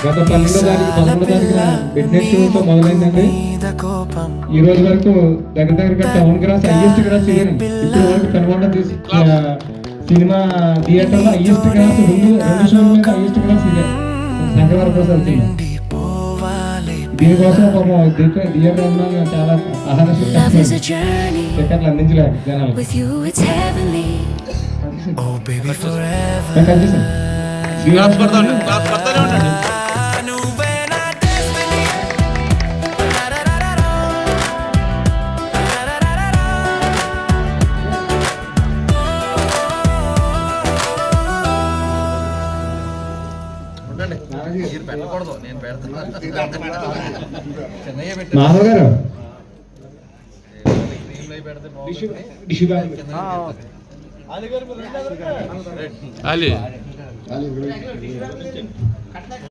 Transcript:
గత 11వ తారీఖున మిడ్నైట్ షోతో మొదలైందండి. ఈ రోజు వరకు దగ్గర టౌన్ గ్రాస్ హైయెస్ట్ గ్రాస్ ఇదేనండి. ఇప్పుడు వరకు కనుగొండ సినిమా థియేటర్లో హైయెస్ట్ గ్రాస్ రెండు షోల మీద హైయెస్ట్ గ్రాస్ ఇదే శంకరవర ప్రసాద్ సినిమా. దీనికోసం థియేటర్ చాలా ఆహార టికెట్లు అందించలేదు జనాలు. మాధవ్ గారు Ali.